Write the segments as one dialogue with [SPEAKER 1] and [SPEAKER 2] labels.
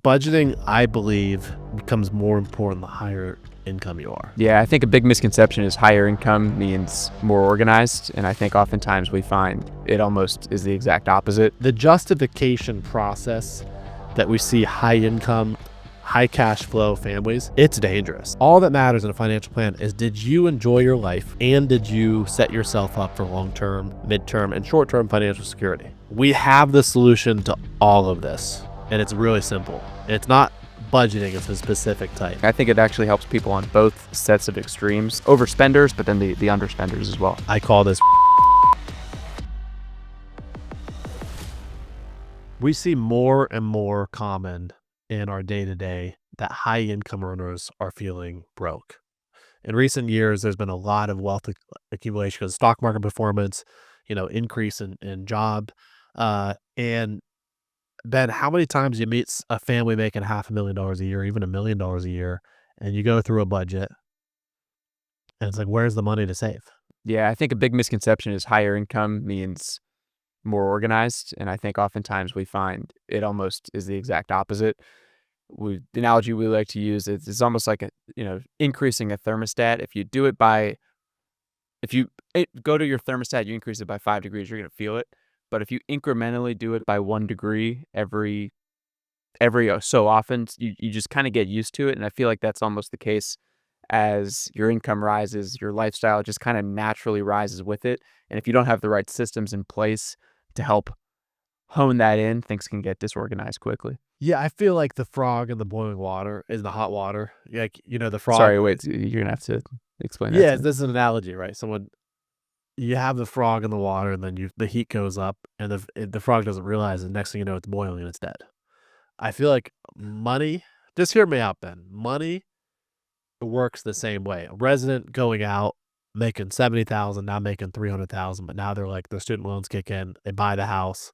[SPEAKER 1] Budgeting, I believe, becomes more important the higher income you are.
[SPEAKER 2] Yeah, I think a big misconception is higher income means more organized, and I think oftentimes we find it almost is the exact opposite.
[SPEAKER 1] The justification process that we see high income, high cash flow families, it's dangerous. All that matters in a financial plan is, did you enjoy your life and did you set yourself up for long-term, midterm, and short-term financial security? We have the solution to all of this, and it's really simple. It's not budgeting, it's a specific type.
[SPEAKER 2] I think it actually helps people on both sets of extremes, overspenders, but then the underspenders as well.
[SPEAKER 1] I call this. We see more and more common in our day-to-day that high income earners are feeling broke. In recent years, there's been a lot of wealth accumulation because stock market performance, increase in job. And Ben, how many times you meet a family making $500,000 a year, even $1 million a year, and you go through a budget and it's like, where's the money to save?
[SPEAKER 2] Yeah, I think a big misconception is higher income means more organized, and I think oftentimes we find it almost is the exact opposite. The analogy we like to use is it's almost like increasing a thermostat. If you do it go to your thermostat, you increase it by 5 degrees, you're going to feel it. But if you incrementally do it by 1 degree every so often, you just kind of get used to it. And I feel like that's almost the case as your income rises, your lifestyle just kind of naturally rises with it. And if you don't have the right systems in place to help hone that in, things can get disorganized quickly.
[SPEAKER 1] Yeah, I feel like the frog in the boiling water is the hot water. Like, the frog.
[SPEAKER 2] Sorry, wait, you're going to have to explain that.
[SPEAKER 1] Yeah, this is an analogy, right? You have the frog in the water, and then the heat goes up, and the frog doesn't realize, and next thing you know, it's boiling and it's dead. I feel like money, just hear me out, Ben. Money works the same way. A resident going out, making $70,000, now making $300,000, but now their student loans kick in, they buy the house,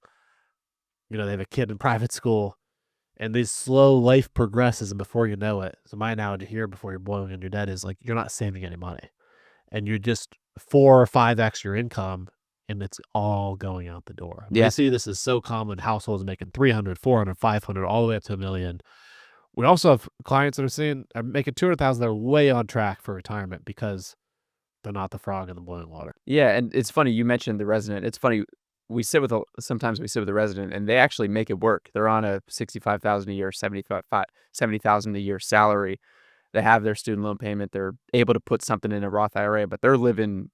[SPEAKER 1] they have a kid in private school, and this slow life progresses, and before you know it, so my analogy here, before you're boiling and you're dead, is like you're not saving any money, and you're just 4 or 5x your income, and it's all going out the door.
[SPEAKER 2] Yeah.
[SPEAKER 1] We see this is so common. Households making 300, 400, 500, all the way up to $1 million. We also have clients that are making 200,000. They're way on track for retirement because they're not the frog in the boiling water.
[SPEAKER 2] Yeah, and it's funny you mentioned the resident. It's funny, sometimes we sit with a resident, and they actually make it work. They're on a $65,000 a year, $70,000 a year salary. They have their student loan payment. They're able to put something in a Roth IRA, but they're living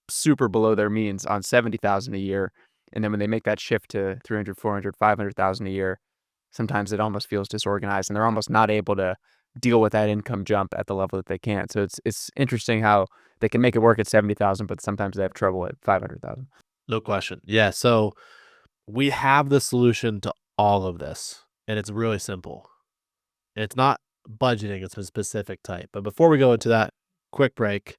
[SPEAKER 2] super below their means on $70,000 a year. And then when they make that shift to 300, 400, 500,000 a year, sometimes it almost feels disorganized, and they're almost not able to deal with that income jump at the level that they can. So it's interesting how they can make it work at 70,000, but sometimes they have trouble at 500,000.
[SPEAKER 1] No question. Yeah. So we have the solution to all of this, and it's really simple. It's not budgeting, it's a specific type. But before we go into that, quick break.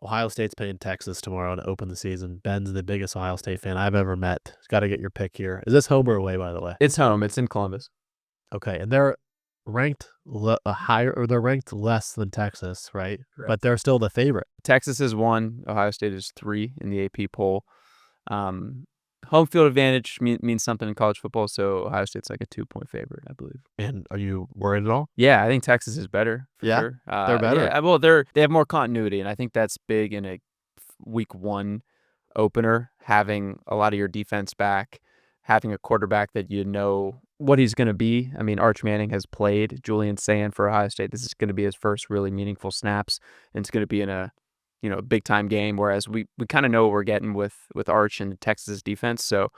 [SPEAKER 1] Ohio State's playing Texas tomorrow to open the season. Ben's the biggest Ohio State fan I've ever met. He's got to get your pick here. Is this home or away, by the way?
[SPEAKER 2] It's home. It's in Columbus.
[SPEAKER 1] Okay, and they're ranked higher, or they're ranked less than Texas, right?
[SPEAKER 2] Correct.
[SPEAKER 1] But they're still the favorite.
[SPEAKER 2] Texas is 1. Ohio State is 3 in the AP poll. Home field advantage means something in college football, so Ohio State's like a 2-point favorite, I believe.
[SPEAKER 1] And are you worried at all?
[SPEAKER 2] Yeah, I think Texas is better. For
[SPEAKER 1] Yeah?
[SPEAKER 2] sure.
[SPEAKER 1] They're better?
[SPEAKER 2] Yeah, well, they have more continuity, and I think that's big in a week 1 opener, having a lot of your defense back, having a quarterback that you know what he's going to be. I mean, Arch Manning has played Julian Sand for Ohio State. This is going to be his first really meaningful snaps, and it's going to be in a big time game, whereas we kind of know what we're getting with Arch and Texas defense. So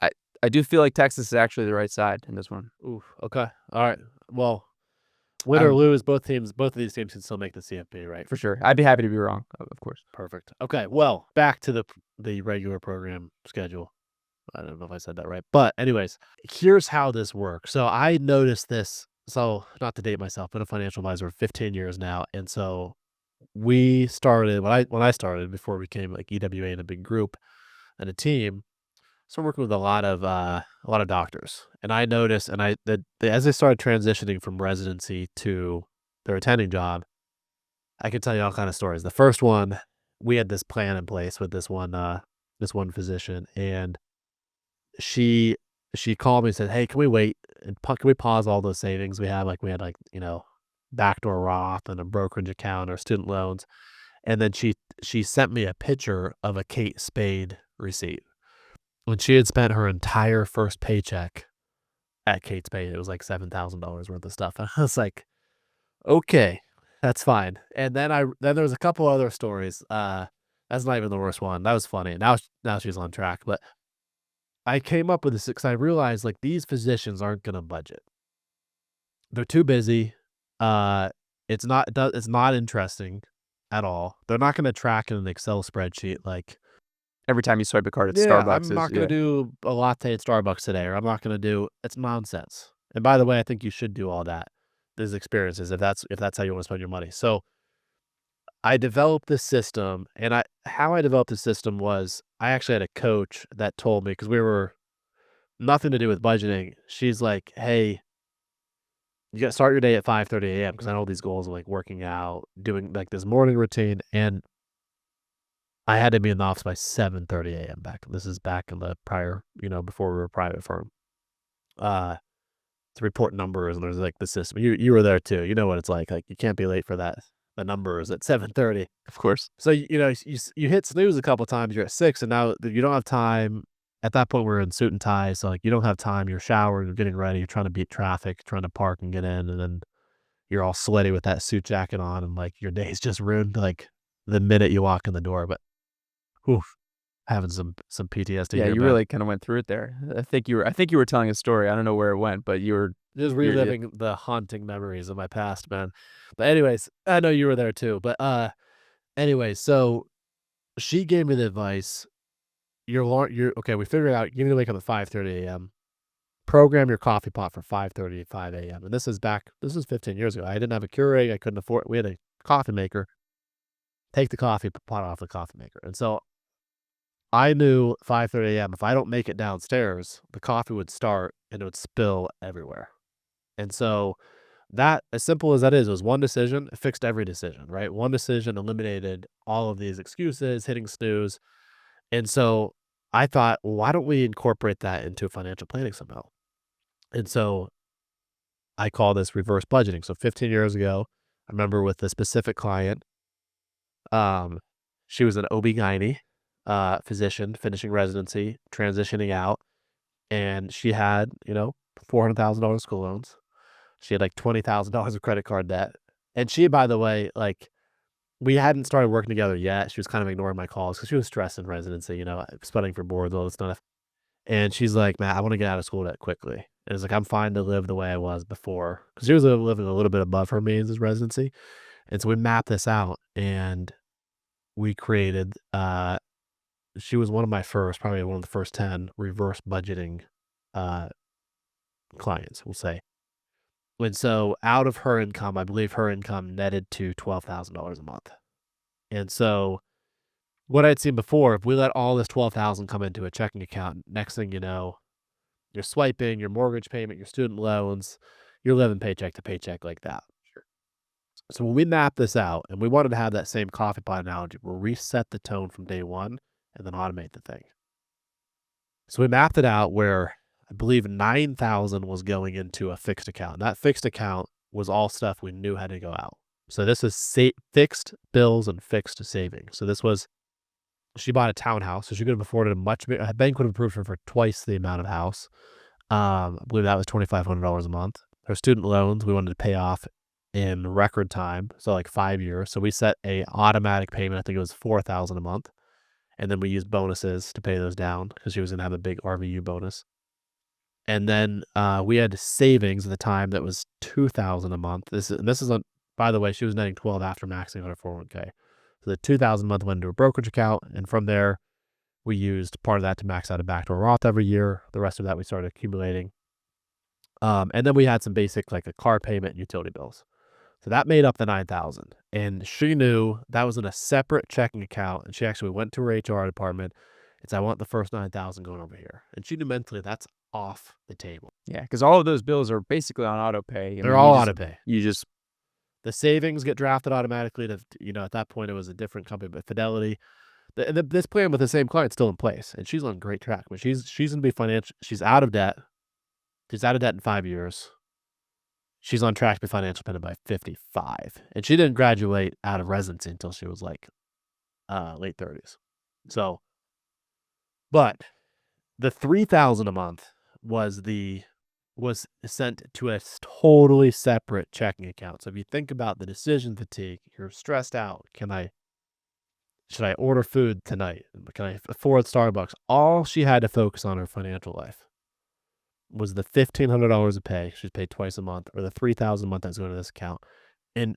[SPEAKER 2] I do feel like Texas is actually the right side in this one.
[SPEAKER 1] Ooh, okay. All right. Well, win or lose, both of these teams can still make the CFP, right?
[SPEAKER 2] For sure. I'd be happy to be wrong, of course.
[SPEAKER 1] Perfect. Okay. Well, back to the regular program schedule. I don't know if I said that right. But anyways, here's how this works. So I noticed this. So not to date myself, but a financial advisor for 15 years now. And so we started, when I started, before we became like EWA in a big group and a team, so I'm working with a lot of doctors. And I noticed, as they started transitioning from residency to their attending job, I could tell you all kind of stories. The first one, we had this plan in place with this one physician, and she called me and said, "Hey, can we wait and can we pause all those savings we had? Like we had like, backdoor Roth and a brokerage account or student loans. And then she sent me a picture of a Kate Spade receipt. When she had spent her entire first paycheck at Kate Spade, it was like $7,000 worth of stuff. And I was like, okay, that's fine. And then there was a couple other stories. That's not even the worst one. That was funny. Now she's on track. But I came up with this because I realized like these physicians aren't gonna budget. They're too busy. Uh, it's not interesting at all. They're not gonna track in an Excel spreadsheet like,
[SPEAKER 2] Every time you swipe a card at
[SPEAKER 1] yeah,
[SPEAKER 2] Starbucks
[SPEAKER 1] I'm
[SPEAKER 2] is
[SPEAKER 1] not gonna do a latte at Starbucks today, or I'm not gonna do it's nonsense. And by the way, I think you should do all that. These experiences if that's how you want to spend your money. So I developed this system, and how I developed the system was I actually had a coach that told me because we were nothing to do with budgeting. She's like, "Hey, you got to start your day at 5:30 a.m." because I know these goals of like working out, doing like this morning routine, and I had to be in the office by 7:30 a.m. back. This is back in the prior, before we were a private firm. Uh, to report numbers, and there's like the system. You were there too. You know what it's like. Like you can't be late for that. The numbers at 7:30.
[SPEAKER 2] of course.
[SPEAKER 1] So you hit snooze a couple times. You're at 6, and now you don't have time. At that point, we're in suit and tie, so like you don't have time. You're showering, you're getting ready, you're trying to beat traffic, trying to park and get in, and then you're all sweaty with that suit jacket on, and like your day's just ruined like the minute you walk in the door. But whew, having some PTSD
[SPEAKER 2] Yeah,
[SPEAKER 1] here,
[SPEAKER 2] you
[SPEAKER 1] man.
[SPEAKER 2] really kinda went through it there. I think you were telling a story. I don't know where it went, but
[SPEAKER 1] Just
[SPEAKER 2] you're yeah.
[SPEAKER 1] reliving the haunting memories of my past, man. But anyways, I know you were there too. But anyway, so she gave me the advice. You're okay. We figured out you need to wake up at 5:30 a.m. Program your coffee pot for 5:35 a.m. And this is 15 years ago. I didn't have a Keurig. I couldn't afford. We had a coffee maker. Take the coffee pot off the coffee maker, and so I knew 5:30 a.m. If I don't make it downstairs, the coffee would start and it would spill everywhere. And so that, as simple as that is, it was one decision, it fixed every decision, right? One decision eliminated all of these excuses, hitting snooze. And so I thought, well, why don't we incorporate that into financial planning somehow? And so I call this reverse budgeting. So 15 years ago, I remember with a specific client, um, she was an OB-GYN physician, finishing residency, transitioning out, and she had, $400,000 school loans. She had like $20,000 of credit card debt. And she, by the way, like we hadn't started working together yet. She was kind of ignoring my calls because she was stressed in residency, studying for boards, all this stuff. And she's like, "Matt, I want to get out of school that quickly." And it's like, I'm fine to live the way I was before. Because she was living a little bit above her means as residency. And so we mapped this out and we created, she was one of my first, probably one of the first 10 reverse budgeting uh, clients, we'll say. And so out of her income, I believe her income netted to $12,000 a month. And so what I'd seen before, if we let all this 12,000 come into a checking account, next thing you know, you're swiping, your mortgage payment, your student loans, you're living paycheck to paycheck like that. Sure. So when we mapped this out and we wanted to have that same coffee pot analogy, we'll reset the tone from day one and then automate the thing. So we mapped it out where I believe 9,000 was going into a fixed account. And that fixed account was all stuff we knew had to go out. So this is fixed bills and fixed savings. So this was, she bought a townhouse, so she could have afforded a much bigger, a bank would have approved her for twice the amount of house. I believe that was $2,500 a month. Her student loans, we wanted to pay off in record time. So like 5 years. So we set a automatic payment. I think it was $4,000 a month. And then we used bonuses to pay those down because she was going to have a big RVU bonus. And then we had savings at the time that was $2,000 a month. This is by the way, she was netting 12 after maxing on her 401k. So the $2,000 a month went into a brokerage account, and from there, we used part of that to max out a backdoor Roth every year. The rest of that we started accumulating, and then we had some basic like a car payment and utility bills. So that made up the 9,000, and she knew that was in a separate checking account. And she actually went to her HR department and said, "I want the first 9,000 going over here." And she knew mentally that's off the table.
[SPEAKER 2] Yeah, because all of those bills are basically on auto pay.
[SPEAKER 1] They're all auto pay.
[SPEAKER 2] You just
[SPEAKER 1] The savings get drafted automatically to, at that point it was a different company, but Fidelity. This plan with the same client's still in place, and she's on great track. But she's gonna be financial. She's out of debt. She's out of debt in 5 years. She's on track to be financial independent by 55, and she didn't graduate out of residency until she was, like, late 30s. So but the 3,000 a month was sent to a totally separate checking account. So if you think about the decision fatigue, you're stressed out. Should I order food tonight? Can I afford Starbucks? All she had to focus on in her financial life was the $1,500 of pay she's paid twice a month, or the 3,000 a month that's going to this account. And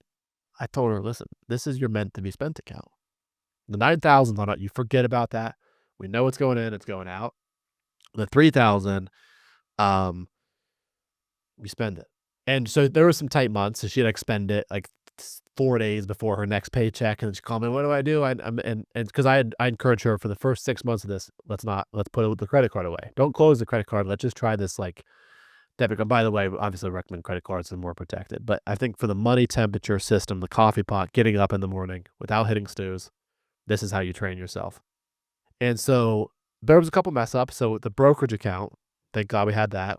[SPEAKER 1] I told her, listen, this is your meant to be spent account. The 9,000 on it, you forget about that. We know it's going in, it's going out. The 3,000, um, we spend it. And so there were some tight months, so she'd expend it like 4 days before her next paycheck, and then she'd call me, "What do I do?" I'm and because I encourage her for the first 6 months of this, let's put the credit card away. Don't close the credit card. Let's just try this like debit card. By the way, obviously I recommend credit cards, are more protected. But I think for the money temperature system, the coffee pot, getting up in the morning without hitting snooze, this is how you train yourself. And so there was a couple mess ups. So the brokerage account, thank God we had that.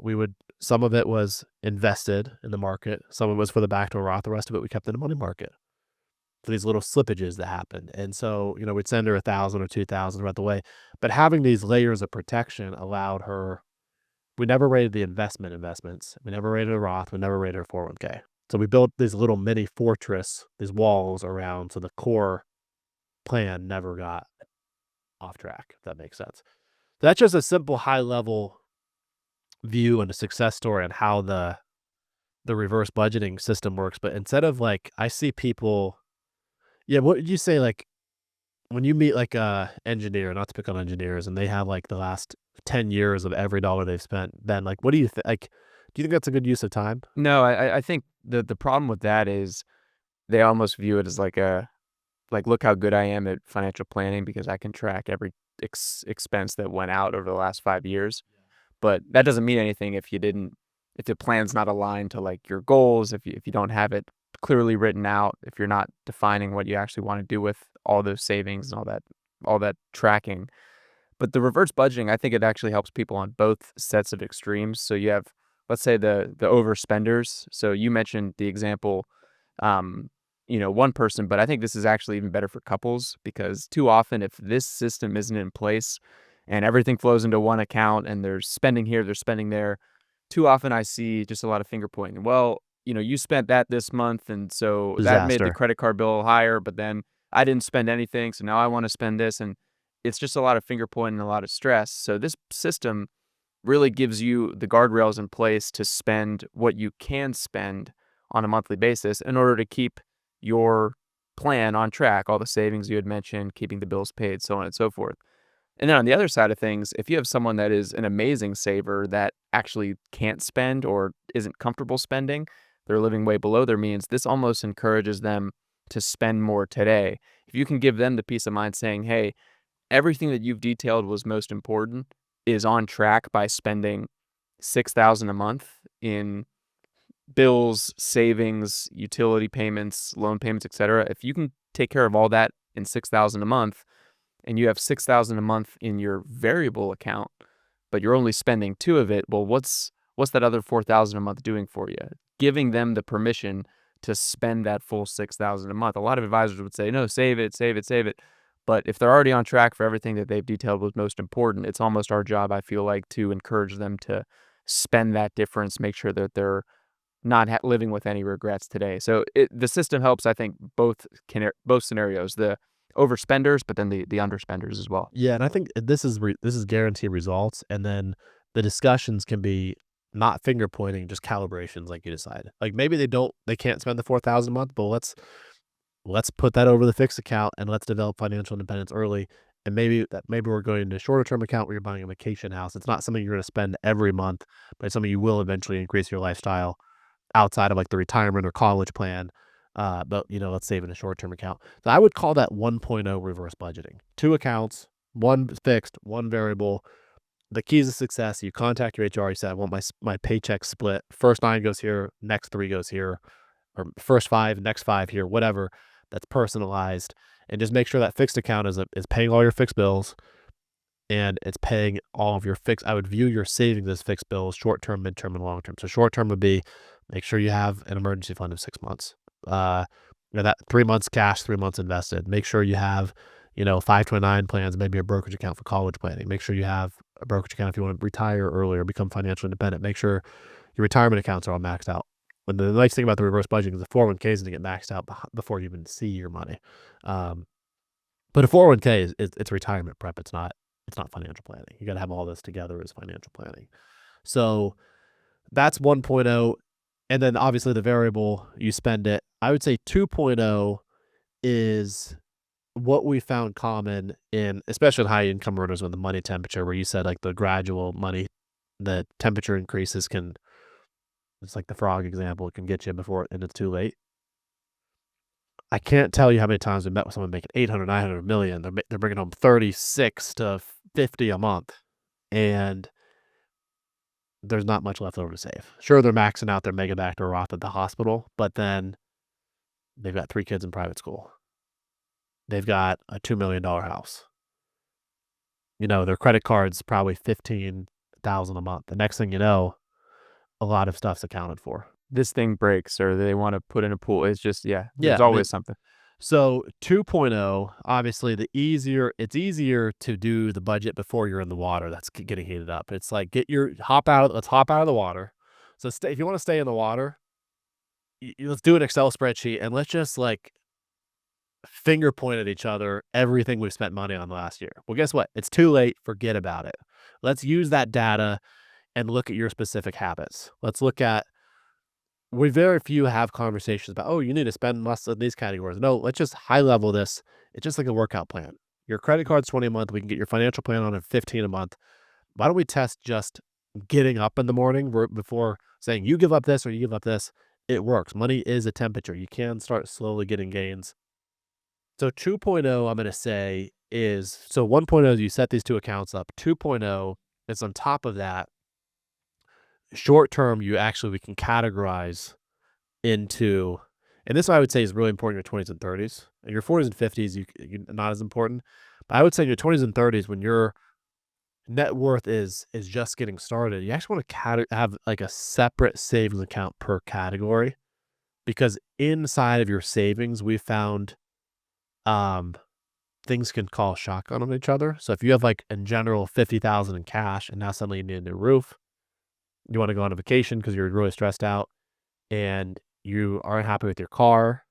[SPEAKER 1] Some of it was invested in the market. Some of it was for the backdoor Roth. The rest of it we kept in the money market for these little slippages that happened. And so, we'd send her 1,000 or 2,000 throughout the way. But having these layers of protection allowed her, we never rated the investments. We never rated a Roth. We never rated her 401k. So we built these little mini fortress, these walls around, so the core plan never got off track, if that makes sense. That's just a simple high level view and a success story on how the reverse budgeting system works. But instead of like, I see people, yeah, what did you say? Like when you meet like a engineer, not to pick on engineers, and they have like the last 10 years of every dollar they've spent, then like, what do you think? Like, do you think that's a good use of time?
[SPEAKER 2] No, I think the problem with that is they almost view it as like, look how good I am at financial planning because I can track every expense that went out over the last 5 years. But that doesn't mean anything if the plan's not aligned to like your goals, if you don't have it clearly written out, if you're not defining what you actually want to do with all those savings and all that tracking. But the reverse budgeting, I think it actually helps people on both sets of extremes. So you have, let's say the overspenders. So you mentioned the example, one person, but I think this is actually even better for couples because too often if this system isn't in place and everything flows into one account and there's spending here, there's spending there, too often I see just a lot of finger pointing. Well, you spent that this month and so that made the
[SPEAKER 1] Disaster.
[SPEAKER 2] credit card bill higher, but then I didn't spend anything, so now I want to spend this. And it's just a lot of finger pointing and a lot of stress. So this system really gives you the guardrails in place to spend what you can spend on a monthly basis in order to keep your plan on track, all the savings you had mentioned, keeping the bills paid, so on and so forth. And then on the other side of things, if you have someone that is an amazing saver that actually can't spend or isn't comfortable spending, they're living way below their means, this almost encourages them to spend more today. If you can give them the peace of mind saying, hey, everything that you've detailed was most important is on track by spending 6,000 a month in bills, savings, utility payments, loan payments, etc. If you can take care of all that in 6,000 a month and you have 6,000 a month in your variable account, but you're only spending 2 of it, well, what's that other 4,000 a month doing for you? Giving them the permission to spend that full 6,000 a month. A lot of advisors would say, no, save it, save it, save it. But if they're already on track for everything that they've detailed was most important, it's almost our job, I feel like, to encourage them to spend that difference, make sure that they're not living with any regrets today. So the system helps, I think, both scenarios, the overspenders, but then the underspenders as well.
[SPEAKER 1] Yeah, and I think this is guaranteed results, and then the discussions can be not finger pointing, just calibrations like you decide. Like maybe they can't spend the 4,000 a month, but let's put that over the fixed account and let's develop financial independence early. And maybe we're going to a shorter term account where you're buying a vacation house. It's not something you're going to spend every month, but it's something you will eventually increase your lifestyle outside of like the retirement or college plan. But let's save in a short term account. So I would call that 1.0 reverse budgeting. 2 accounts, one fixed, one variable. The keys to success: you contact your HR. You say, I want my paycheck split. First 9 goes here, next 3 goes here, or first 5, next 5 here, whatever. That's personalized, and just make sure that fixed account is paying all your fixed bills. and it's paying all of your fixed. I would view your savings as fixed bills, short term, midterm, and long term. So short term would be make sure you have an emergency fund of 6 months. Uh, that 3 months cash, 3 months invested. Make sure you have, 529 plans, maybe a brokerage account for college planning. Make sure you have a brokerage account if you want to retire earlier, become financially independent. Make sure your retirement accounts are all maxed out. But the nice thing about the reverse budgeting is the 401k is going to get maxed out before you even see your money. But a 401k it's retirement prep. It's not financial planning. You got to have all this together as financial planning. So that's 1.0. And then obviously the variable, you spend it. I would say 2.0 is what we found common in, especially in high income earners with the money temperature, where you said like the gradual money, the temperature increases can, it's like the frog example, it can get you before and it's too late. I can't tell you how many times we met with someone making 800, 900 million. They're bringing home 36 to 50 a month, and there's not much left over to save. Sure, they're maxing out their mega back to Roth at the hospital, but then they've got 3 kids in private school. They've got a $2 million house. Their credit card's probably $15,000 a month. The next thing you know, a lot of stuff's accounted for.
[SPEAKER 2] This thing breaks or they want to put in a pool. It's just, there's
[SPEAKER 1] Yeah,
[SPEAKER 2] always something.
[SPEAKER 1] So 2.0, obviously it's easier to do the budget before you're in the water that's getting heated up. It's like let's hop out of the water. So if you want to stay in the water, let's do an Excel spreadsheet and let's just like finger point at each other everything we've spent money on the last year. Well, guess what? It's too late. Forget about it. Let's use that data and look at your specific habits. Let's look at, we very few have conversations about, oh, you need to spend less in these categories. No, let's just high level this. It's just like a workout plan. Your credit card's 20 a month. We can get your financial plan on at 15 a month. Why don't we test just getting up in the morning before saying you give up this or you give up this? It works. Money is a temperature. You can start slowly getting gains. So 2.0, I'm going to say is, so 1.0 is you set these two accounts up. 2.0 is on top of that. Short term, we can categorize into, and this I would say is really important in your 20s and 30s. In your 40s and 50s, you're not as important. But I would say in your 20s and 30s, when your net worth is just getting started, you actually want to have like a separate savings account per category, because inside of your savings, we found things can call shotgun on each other. So if you have like in general 50,000 in cash and now suddenly you need a new roof, you want to go on a vacation because you're really stressed out and you aren't happy with your car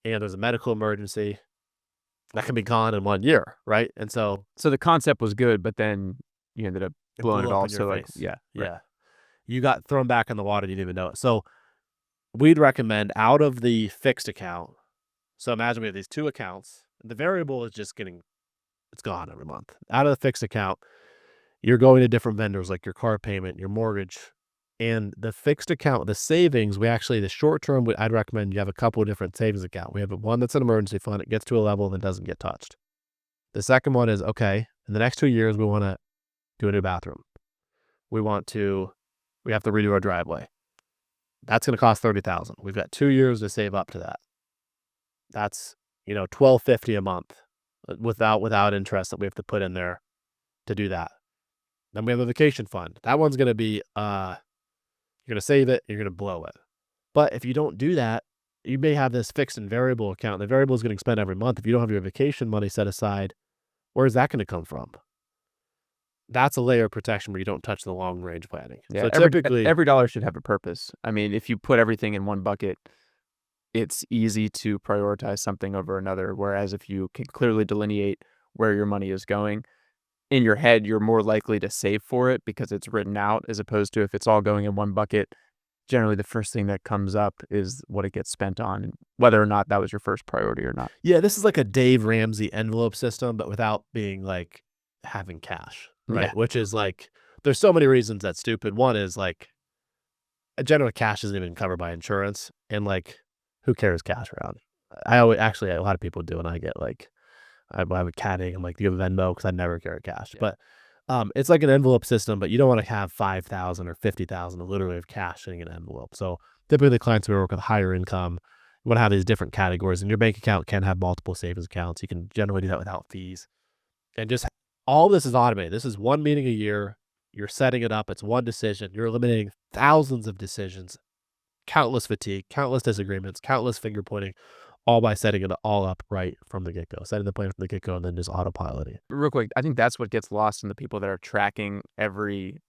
[SPEAKER 1] and there's a medical emergency, that can be gone in 1 year, right? And so
[SPEAKER 2] the concept was good, but then you ended up blowing it all.
[SPEAKER 1] So like,
[SPEAKER 2] yeah. Right.
[SPEAKER 1] You got thrown back in the water. You didn't even know it. So we'd recommend out of the fixed account. So imagine we have these two accounts and the variable is just it's gone every month. Out of the fixed account, you're going to different vendors like your car payment, your mortgage, and the fixed account, the savings, the short term, I'd recommend you have a couple of different savings accounts. We have one that's an emergency fund. It gets to a level that doesn't get touched. The second one is, okay, in the next 2 years, we want to do a new bathroom. We have to redo our driveway. That's going to cost $30,000. We've got 2 years to save up to that. That's, $1,250 a month without interest that we have to put in there to do that. Then we have a vacation fund. That one's going to be, you're going to save it, you're going to blow it. But if you don't do that, you may have this fixed and variable account. The variable is getting spent every month. If you don't have your vacation money set aside, where's that going to come from? That's a layer of protection where you don't touch the long range planning.
[SPEAKER 2] Yeah,
[SPEAKER 1] so typically
[SPEAKER 2] every dollar should have a purpose. I mean, if you put everything in one bucket, it's easy to prioritize something over another. Whereas if you can clearly delineate where your money is going, in your head, you're more likely to save for it because it's written out, as opposed to if it's all going in one bucket, generally the first thing that comes up is what it gets spent on, whether or not that was your first priority or not.
[SPEAKER 1] Yeah, this is like a Dave Ramsey envelope system, but without being like having cash, right?
[SPEAKER 2] Yeah.
[SPEAKER 1] Which is like, there's so many reasons that's stupid. One is like, generally cash isn't even covered by insurance, and like, who carries cash around? A lot of people do, and I get like, I have a caddy. I'm like, do you have a Venmo? Because I never carry cash. Yeah. But it's like an envelope system, but you don't want to have 5,000 or 50,000 literally of cash sitting in an envelope. So typically the clients we work with higher income, you want to have these different categories, and your bank account can have multiple savings accounts. You can generally do that without fees. And just All this is automated. This is one meeting a year. You're setting it up. It's one decision. You're eliminating thousands of decisions, countless fatigue, countless disagreements, countless finger pointing, all by setting it all up right from the get go, setting the plan from the get go, and then just autopiloting.
[SPEAKER 2] Real quick, I think that's what gets lost in the people that are tracking every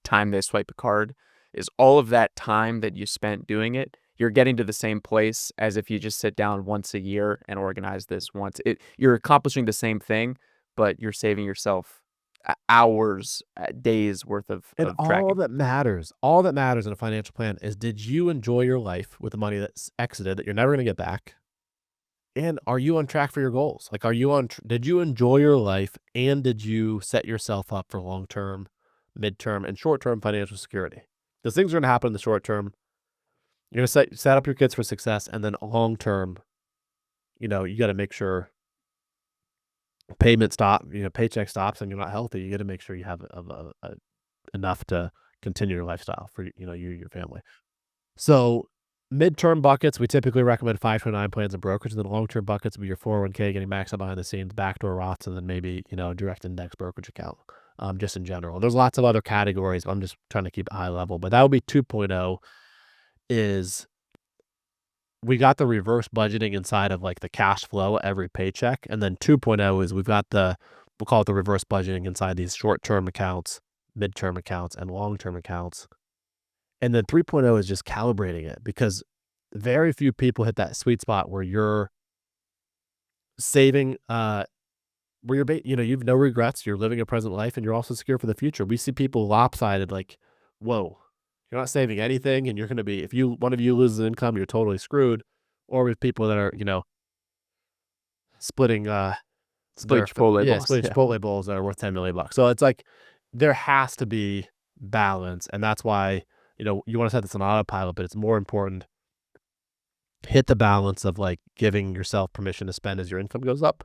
[SPEAKER 2] time they swipe a card is all of that time that you spent doing it. You're getting to the same place as if you just sit down once a year and organize this once. You're accomplishing the same thing, but you're saving yourself hours, days worth
[SPEAKER 1] And
[SPEAKER 2] of tracking.
[SPEAKER 1] all that matters in a financial plan is, did you enjoy your life with the money that's exited that you're never going to get back? And are you on track for your goals? Like, did you enjoy your life, and did you set yourself up for long-term, midterm, and short-term financial security? Because things are going to happen in the short term. You're going to set up your kids for success, and then long term, you got to make sure paycheck stops and you're not healthy. You got to make sure you have enough to continue your lifestyle for, you and your family. So midterm buckets, we typically recommend 529 plans and brokerage. And then long-term buckets would be your 401k getting maxed out behind the scenes, backdoor Roths, and then maybe, a direct index brokerage account, just in general. There's lots of other categories, but I'm just trying to keep it high level. But that would be 2.0 is we got the reverse budgeting inside of like the cash flow every paycheck. And then 2.0 is we'll call it the reverse budgeting inside these short-term accounts, midterm accounts, and long-term accounts. And then 3.0 is just calibrating it, because very few people hit that sweet spot where you're saving, where you've no regrets, you're living a present life, and you're also secure for the future. We see people lopsided, like, whoa, you're not saving anything, and you're going to be, if one of you loses income, you're totally screwed. Or with people that are, splitting,
[SPEAKER 2] Split Chipotle balls.
[SPEAKER 1] splitting Chipotle bowls that are worth $10 million. So it's like, there has to be balance. And that's why, you want to set this on autopilot, but it's more important hit the balance of like giving yourself permission to spend as your income goes up,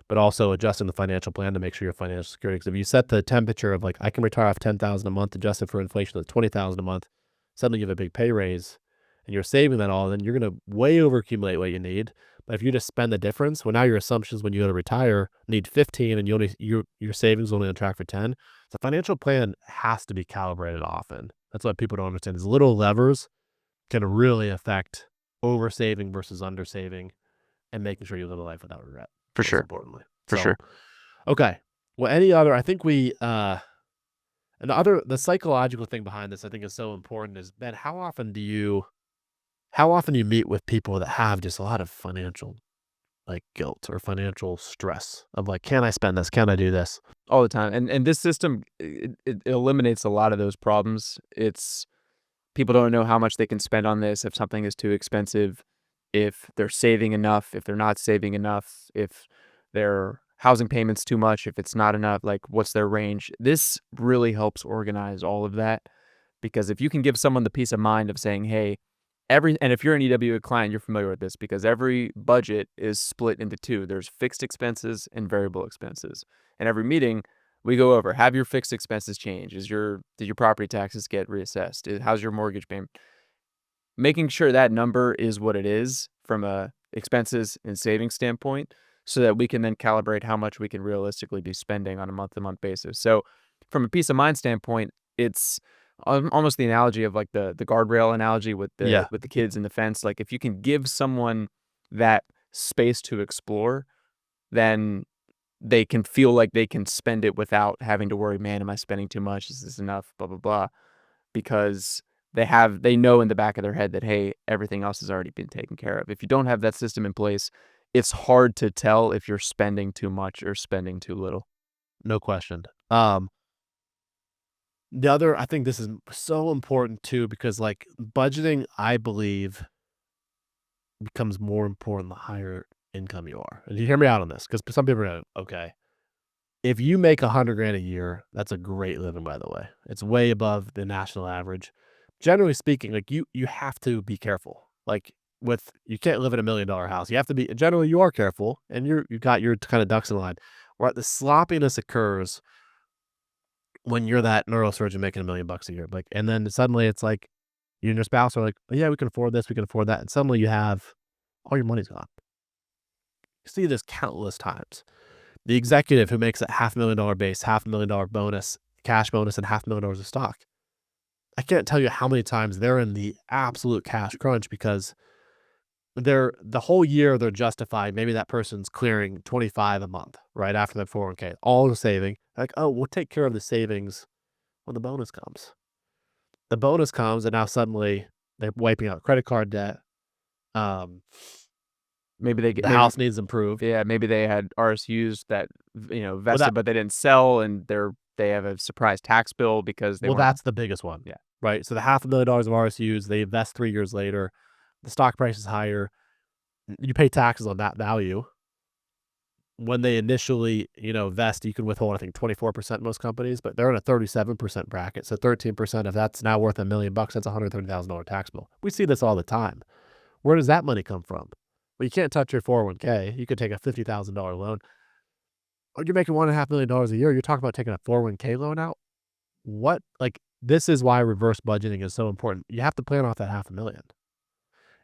[SPEAKER 1] but also adjusting the financial plan to make sure your financial security. Because if you set the temperature of like, I can retire off $10,000 a month, adjusted for inflation of $20,000 a month, suddenly you have a big pay raise, and you're saving that all, then you're going to way over accumulate what you need. But if you just spend the difference, well, now your assumptions when you go to retire need 15, and your savings only on track for 10. The financial plan has to be calibrated often. That's what people don't understand. Is little levers can really affect over saving versus under saving, and making sure you live a life without regret.
[SPEAKER 2] For sure.
[SPEAKER 1] Importantly.
[SPEAKER 2] For sure.
[SPEAKER 1] Okay. Well, I think the psychological thing behind this, I think, is so important is, Ben, how often you meet with people that have just a lot of financial like guilt or financial stress of like, can I spend this? Can I do this?
[SPEAKER 2] All the time. And this system, it eliminates a lot of those problems. It's people don't know how much they can spend on this, if something is too expensive, if they're saving enough, if they're not saving enough, if their housing payments too much, if it's not enough, like what's their range. This really helps organize all of that, because if you can give someone the peace of mind of saying, hey, and if you're an EWA client, you're familiar with this, because every budget is split into two. There's fixed expenses and variable expenses. And every meeting we go over, have your fixed expenses change? Did your property taxes get reassessed? How's your mortgage payment? Making sure that number is what it is from a expenses and savings standpoint, so that we can then calibrate how much we can realistically be spending on a month-to-month basis. So from a peace of mind standpoint, it's almost the analogy of like the guardrail analogy with the kids in the fence. Like, if you can give someone that space to explore, then they can feel like they can spend it without having to worry, man, am I spending too much? Is this enough? Blah, blah, blah. Because they know in the back of their head that, hey, everything else has already been taken care of. If you don't have that system in place, it's hard to tell if you're spending too much or spending too little.
[SPEAKER 1] No question. I think this is so important too, because like budgeting, I believe, becomes more important the higher income you are. And you hear me out on this, because some people are going, okay, if you make $100,000 a year, that's a great living, by the way. It's way above the national average. Generally speaking, like you have to be careful. Like you can't live in $1 million house. You have to be, generally you are careful, and you've got your kind of ducks in line. Where the sloppiness occurs when you're that neurosurgeon making $1 million a year. Like, and then suddenly it's like you and your spouse are like, oh, yeah, we can afford this, we can afford that. And suddenly you have all your money's gone. You see this countless times. The executive who makes a $500,000 base, $500,000 bonus, cash bonus, and $500,000 of stock. I can't tell you how many times they're in the absolute cash crunch because the whole year they're justified. Maybe that person's clearing 25 a month, right after their 401k, all the saving. Like, oh, we'll take care of the savings when the bonus comes. The bonus comes, and now suddenly they're wiping out credit card debt.
[SPEAKER 2] Maybe they
[SPEAKER 1] The house needs improved.
[SPEAKER 2] yeah, maybe they had RSUs that
[SPEAKER 1] Well,
[SPEAKER 2] vested, but they didn't sell, and they have a surprise tax bill because they
[SPEAKER 1] well,
[SPEAKER 2] weren't.
[SPEAKER 1] that's the biggest one.
[SPEAKER 2] Yeah,
[SPEAKER 1] Right. So the $500,000 of RSUs, they invest 3 years later. The stock price is higher. You pay taxes on that value. When they initially, vest, you can withhold, I think, 24% in most companies, but they're in a 37% bracket. So 13%, if that's now worth $1 million, that's a $130,000 tax bill. We see this all the time. Where does that money come from? Well, you can't touch your 401k. You could take a $50,000 loan. Oh, you're making $1.5 million a year. You're talking about taking a 401k loan out? What? Like, this is why reverse budgeting is so important. You have to plan off that $500,000.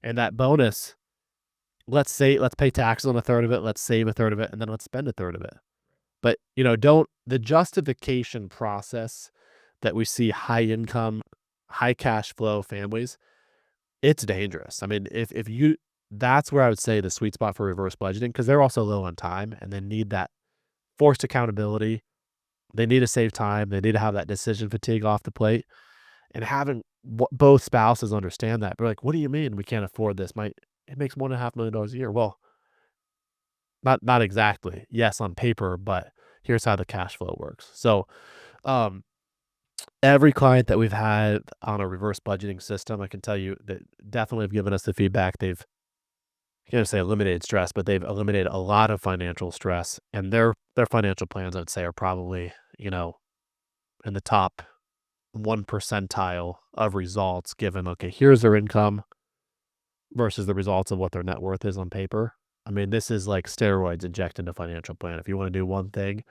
[SPEAKER 1] And that bonus, let's pay taxes on a third of it, let's save a third of it, and then let's spend a third of it. But, the justification process that we see high income, high cash flow families, it's dangerous. I mean, that's where I would say the sweet spot for reverse budgeting, because they're also low on time and they need that forced accountability. They need to save time. They need to have that decision fatigue off the plate, and having both spouses understand that. They're like, what do you mean we can't afford this? It makes $1.5 million a year. Well, not exactly. Yes, on paper, but here's how the cash flow works. So, um, every client that we've had on a reverse budgeting system, I can tell you that definitely have given us the feedback. They've, I can't say eliminated stress, but they've eliminated a lot of financial stress, and their financial plans, I'd say, are probably, in the top 1 percentile of results given, okay, here's their income versus the results of what their net worth is on paper. I mean, this is like steroids injected into a financial plan. If you want to do one thing,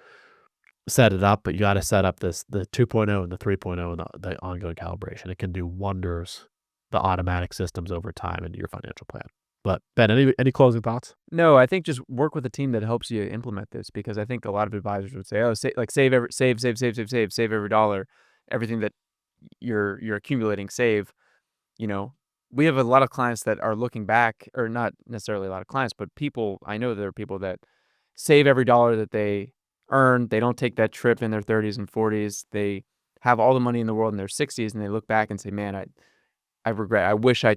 [SPEAKER 1] set it up, but you got to set up the 2.0 and the 3.0 and the ongoing calibration. It can do wonders, the automatic systems over time into your financial plan. But Ben, any closing thoughts?
[SPEAKER 2] no, I think just work with a team that helps you implement this, because I think a lot of advisors would say, oh, save every dollar, everything that you're accumulating, save. You know, we have a lot of clients that are looking back, or not necessarily a lot of clients, but people, I know there are people that save every dollar that they earn. They don't take that trip in their 30s and 40s. They have all the money in the world in their 60s, and they look back and say, man, I regret. I wish I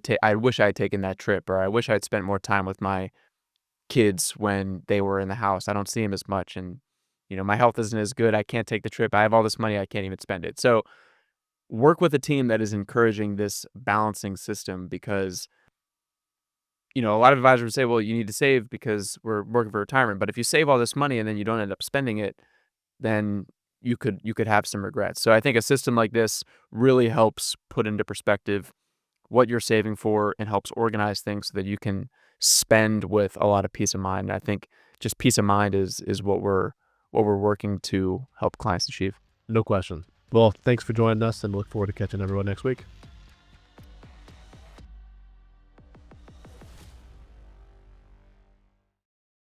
[SPEAKER 2] had taken that trip, or I wish I'd spent more time with my kids when they were in the house. I don't see them as much, and my health isn't as good. I can't take the trip. I have all this money. I can't even spend it. So work with a team that is encouraging this balancing system, because a lot of advisors would say, well, you need to save because we're working for retirement. But if you save all this money and then you don't end up spending it, then you could have some regrets. So I think a system like this really helps put into perspective what you're saving for, and helps organize things so that you can spend with a lot of peace of mind. And I think just peace of mind is what we're working to help clients achieve.
[SPEAKER 1] No question. Well, thanks for joining us, and look forward to catching everyone next week.